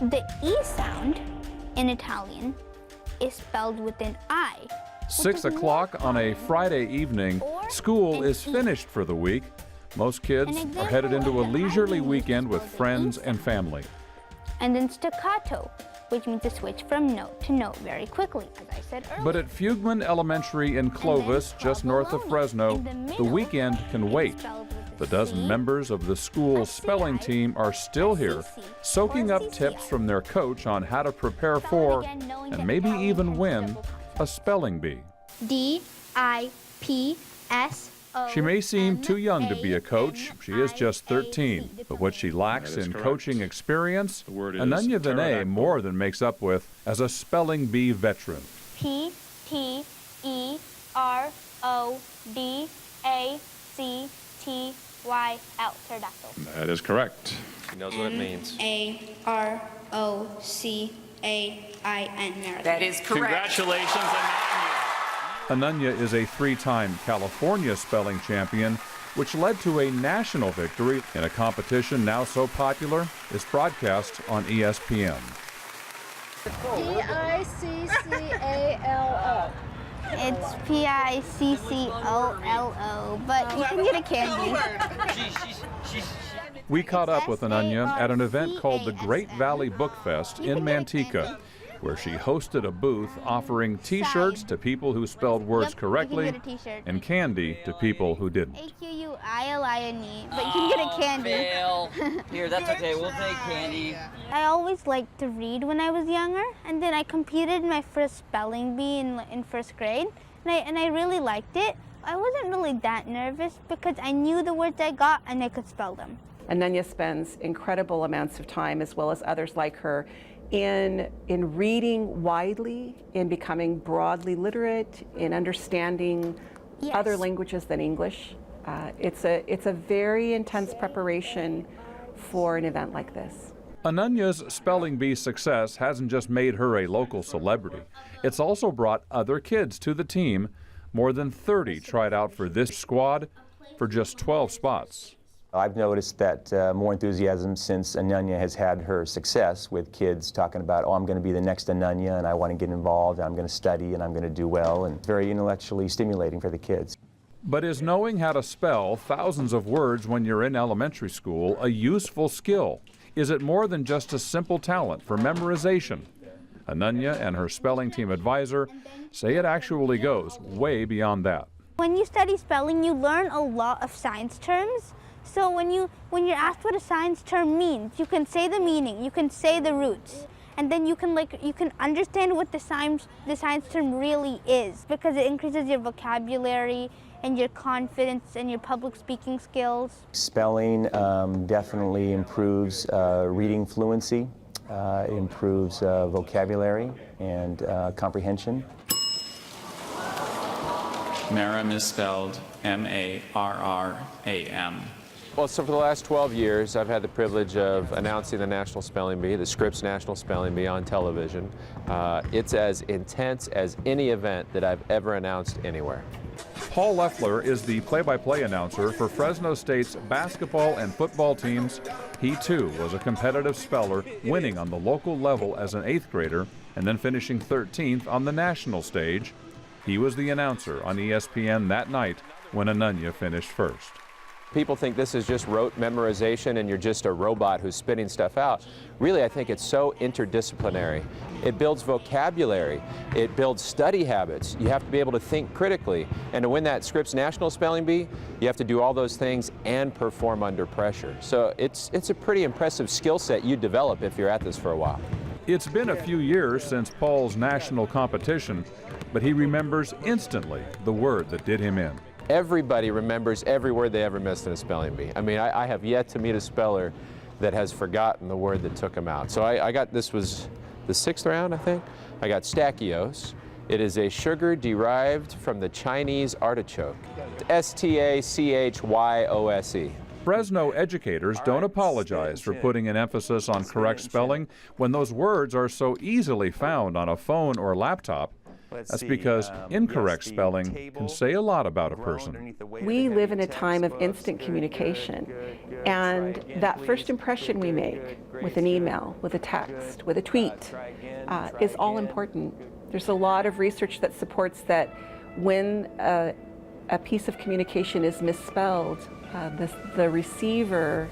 The E sound in Italian is spelled with an I. 6 o'clock on a Friday evening, school is finished for the week. Most kids are headed into a leisurely weekend with friends and family. And then staccato, which means to switch from note to note very quickly, as I said earlier. But at Fugman Elementary in Clovis, just north of Fresno, the weekend can wait. The dozen members of the school's spelling team are still here, soaking up tips from their coach on how to prepare for, and maybe even win, a spelling bee. D-I-P-S-O. She may seem too young to be a coach. She is just 13. But what she lacks in coaching experience, Ananya Vinay more than makes up with as a spelling bee veteran. P-T-E-R-O-D-A-C-T-Y-L. Pterodactyl. That is correct. He knows what it means. A-R-O-C-A-I-N. That is correct. Congratulations, Ananya. Ananya is a 3-time California spelling champion, which led to a national victory in a competition now so popular it's broadcast on ESPN. D-I-C-C-A-L-O. It's P-I-C-C-O-L-O, but you can get a candy. We caught up with Ananya at an event called the Great Valley Book Fest in Manteca, where she hosted a booth offering T-shirts to people who spelled words correctly and candy to people who didn't. A-Q-U-I-L-I-N-E, but you can get a candy. Fail. Here, that's okay. We'll take candy. I always liked to read when I was younger, and then I competed in my first spelling bee in first grade, and I really liked it. I wasn't really that nervous because I knew the words I got and I could spell them. Ananya spends incredible amounts of time, as well as others like her, in reading widely, in becoming broadly literate, in understanding other languages than English. It's a very intense preparation for an event like this. Ananya's spelling bee success hasn't just made her a local celebrity. It's also brought other kids to the team. More than 30 tried out for this squad for just 12 spots. I've noticed that more enthusiasm since Ananya has had her success with kids talking about, oh, I'm going to be the next Ananya and I want to get involved, I'm going to study and I'm going to do well, and very intellectually stimulating for the kids. But is knowing how to spell thousands of words when you're in elementary school a useful skill? Is it more than just a simple talent for memorization? Ananya and her spelling team advisor say it actually goes way beyond that. When you study spelling, you learn a lot of science terms. So when you're asked what a science term means, you can say the meaning, you can say the roots, and then you can understand what the science term really is, because it increases your vocabulary and your confidence and your public speaking skills. Spelling definitely improves reading fluency, improves vocabulary and comprehension. Marram is spelled M-A-R-R-A-M. Well, so for the last 12 years, I've had the privilege of announcing the National Spelling Bee, the Scripps National Spelling Bee, on television. It's as intense as any event that I've ever announced anywhere. Paul Leffler is the play-by-play announcer for Fresno State's basketball and football teams. He too was a competitive speller, winning on the local level as an 8th grader and then finishing 13th on the national stage. He was the announcer on ESPN that night when Ananya finished first. People think this is just rote memorization and you're just a robot who's spitting stuff out. Really, I think it's so interdisciplinary. It builds vocabulary. It builds study habits. You have to be able to think critically. And to win that Scripps National Spelling Bee, you have to do all those things and perform under pressure. So it's a pretty impressive skill set you develop if you're at this for a while. It's been a few years since Paul's national competition, but he remembers instantly the word that did him in. Everybody remembers every word they ever missed in a spelling bee. I mean, I have yet to meet a speller that has forgotten the word that took him out. So I got, this was the 6th round, I think. I got stachyos. It is a sugar derived from the Chinese artichoke. S-T-A-C-H-Y-O-S-E. Fresno educators don't apologize for putting an emphasis on correct spelling when those words are so easily found on a phone or laptop. That's because incorrect spelling can say a lot about a person. We live in a time of instant communication, and that first impression we make with an email, with a text, with a tweet, is all important. There's a lot of research that supports that when a piece of communication is misspelled, the receiver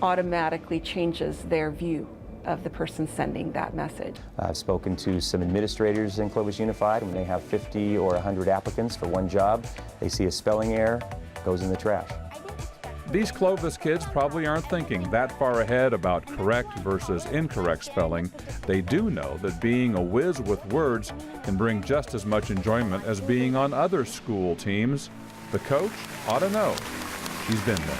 automatically changes their view of the person sending that message. I've spoken to some administrators in Clovis Unified. When they have 50 or 100 applicants for one job, they see a spelling error, goes in the trash. These Clovis kids probably aren't thinking that far ahead about correct versus incorrect spelling. They do know that being a whiz with words can bring just as much enjoyment as being on other school teams. The coach ought to know. He's been there.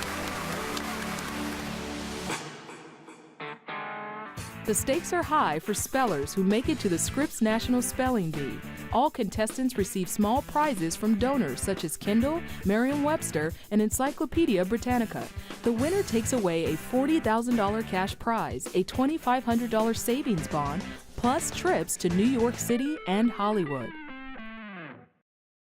The stakes are high for spellers who make it to the Scripps National Spelling Bee. All contestants receive small prizes from donors such as Kindle, Merriam-Webster, and Encyclopedia Britannica. The winner takes away a $40,000 cash prize, a $2,500 savings bond, plus trips to New York City and Hollywood.